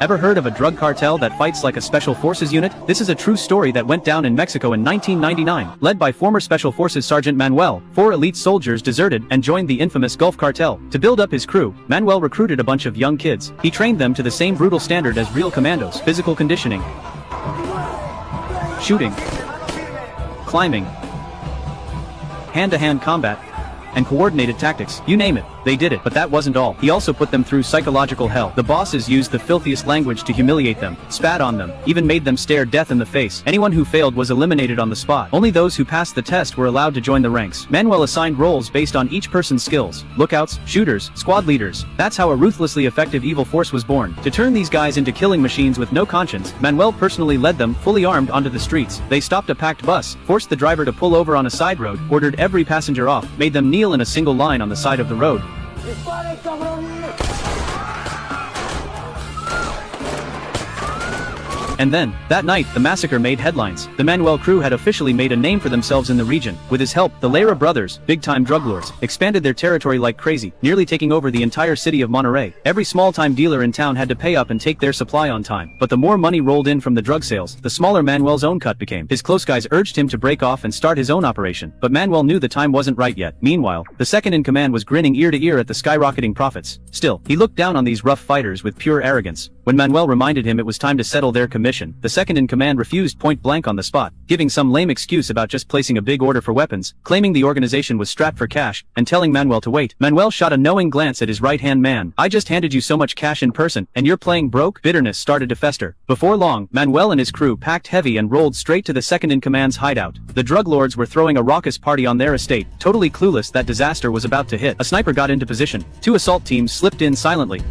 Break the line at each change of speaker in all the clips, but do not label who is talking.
Ever heard of a drug cartel that fights like a special forces unit? This is a true story that went down in Mexico in 1999. Led by former Special Forces Sergeant Manuel, 4 elite soldiers deserted and joined the infamous Gulf Cartel. To build up his crew, Manuel recruited a bunch of young kids. He trained them to the same brutal standard as real commandos: physical conditioning, shooting, climbing, hand-to-hand combat, and coordinated tactics. You name it, they did it. But that wasn't all. He also put them through psychological hell. The bosses used the filthiest language to humiliate them, spat on them, even made them stare death in the face. Anyone who failed was eliminated on the spot. Only those who passed the test were allowed to join the ranks. Manuel assigned roles based on each person's skills: lookouts, shooters, squad leaders. That's how a ruthlessly effective evil force was born. To turn these guys into killing machines with no conscience, Manuel personally led them, fully armed, onto the streets. They stopped a packed bus, forced the driver to pull over on a side road, ordered every passenger off, made them kneel in a single line on the side of the road. And then, that night, the massacre made headlines. The Manuel crew had officially made a name for themselves in the region. With his help, the Lara brothers, big-time drug lords, expanded their territory like crazy, nearly taking over the entire city of Monterrey. Every small-time dealer in town had to pay up and take their supply on time. But the more money rolled in from the drug sales, the smaller Manuel's own cut became. His close guys urged him to break off and start his own operation, but Manuel knew the time wasn't right yet. Meanwhile, the second-in-command was grinning ear to ear at the skyrocketing profits. Still, he looked down on these rough fighters with pure arrogance. When Manuel reminded him it was time to settle their commission, the second-in-command refused point blank on the spot, giving some lame excuse about just placing a big order for weapons, claiming the organization was strapped for cash, and telling Manuel to wait. Manuel shot a knowing glance at his right-hand man. "I just handed you so much cash in person, and you're playing broke?" Bitterness started to fester. Before long, Manuel and his crew packed heavy and rolled straight to the second-in-command's hideout. The drug lords were throwing a raucous party on their estate, totally clueless that disaster was about to hit. A sniper got into position. 2 assault teams slipped in silently.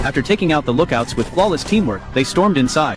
After taking out the lookouts with flawless teamwork, they stormed inside.